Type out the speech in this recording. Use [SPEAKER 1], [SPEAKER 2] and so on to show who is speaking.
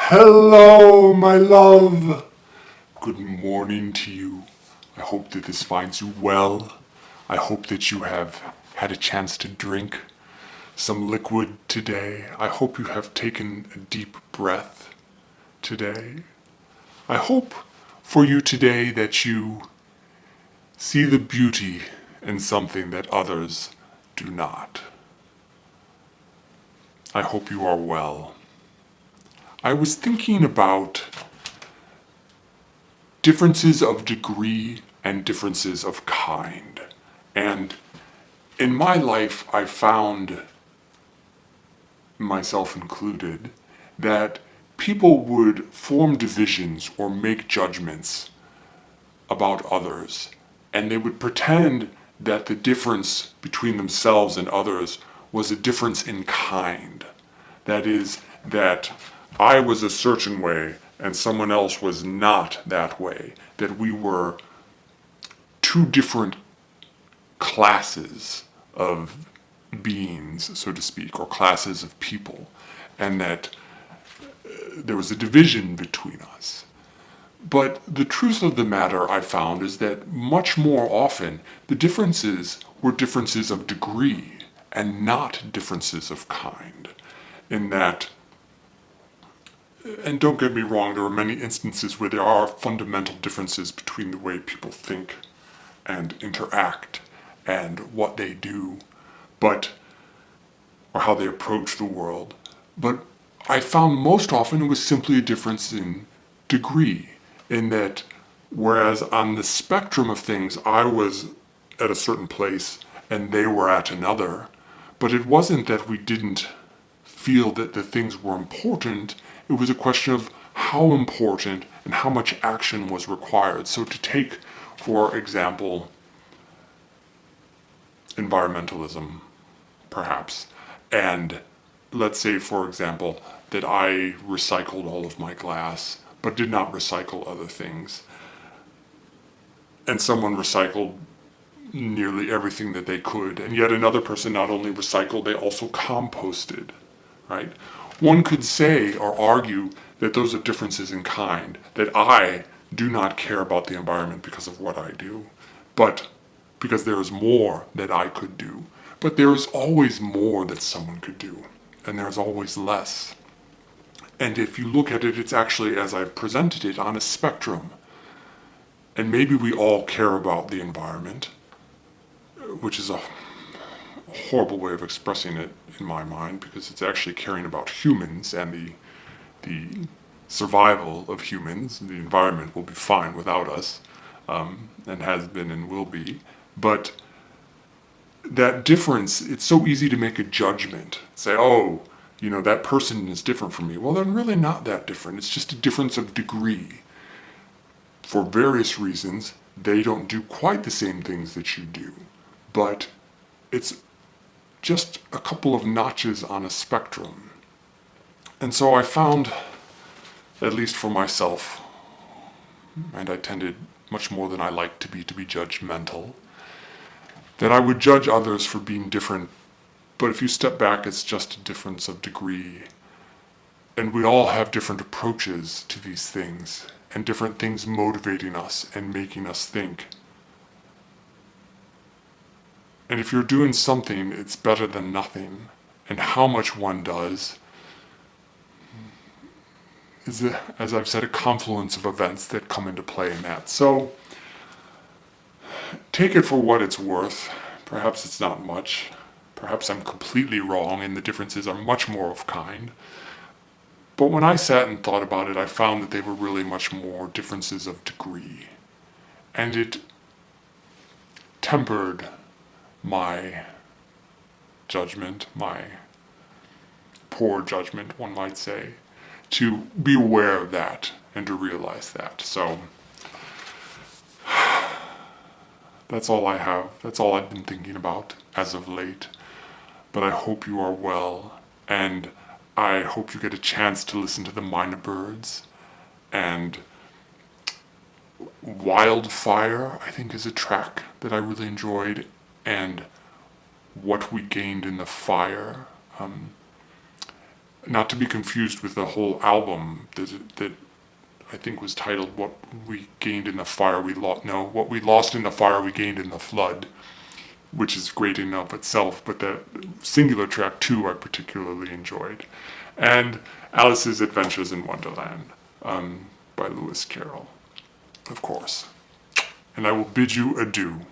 [SPEAKER 1] Hello, my love. Good morning to you. I hope that this finds you well. I hope that you have had a chance to drink some liquid today. I hope you have taken a deep breath today. I hope for you today that you see the beauty in something that others do not. I hope you are well. I was thinking about differences of degree and differences of kind. And in my life, I found, myself included, that people would form divisions or make judgments about others, and they would pretend that the difference between themselves and others was a difference in kind. That is, that I was a certain way and someone else was not that way, that we were two different classes of beings, so to speak, or classes of people, and that there was a division between us. But the truth of the matter, I found, is that much more often the differences were differences of degree and not differences of kind. In that, and don't get me wrong, there are many instances where there are fundamental differences between the way people think and interact and what they do, or how they approach the world. But I found most often it was simply a difference in degree, in that whereas on the spectrum of things I was at a certain place and they were at another, but it wasn't that we didn't feel that the things were important. It was a question of how important and how much action was required. So to take, for example, environmentalism, perhaps, and let's say, for example, that I recycled all of my glass, but did not recycle other things, and someone recycled nearly everything that they could, and yet another person not only recycled, they also composted, right? One could say or argue that those are differences in kind, that I do not care about the environment because of what I do, but because there is more that I could do. But there is always more that someone could do, and there's always less. And if you look at it, it's actually, as I've presented it, on a spectrum. And maybe we all care about the environment, which is a horrible way of expressing it in my mind, because it's actually caring about humans and the survival of humans. The environment will be fine without us, and has been and will be. But that difference, it's so easy to make a judgment. Say, oh, that person is different from me. Well, they're really not that different. It's just a difference of degree. For various reasons, they don't do quite the same things that you do. But it's just a couple of notches on a spectrum. And so I found, at least for myself, and I tended much more than I like to be judgmental, that I would judge others for being different, but if you step back, it's just a difference of degree. And we all have different approaches to these things, and different things motivating us and making us think. And if you're doing something, it's better than nothing. And how much one does is, as I've said, a confluence of events that come into play in that. So take it for what it's worth. Perhaps it's not much. Perhaps I'm completely wrong and the differences are much more of kind. But when I sat and thought about it, I found that they were really much more differences of degree. And it tempered my judgment, my poor judgment, one might say, to be aware of that and to realize that. So that's all I have. That's all I've been thinking about as of late. But I hope you are well, and I hope you get a chance to listen to the Mynabirds. And Wildfire, I think, is a track that I really enjoyed, and What We Gained in the Fire. not to be confused with the whole album that I think was titled "What We Gained in the Fire We Lost." No, "What We Lost in the Fire We Gained in the Flood," which is great in and of itself. But that singular track too, I particularly enjoyed, and Alice's Adventures in Wonderland by Lewis Carroll, of course. And I will bid you adieu.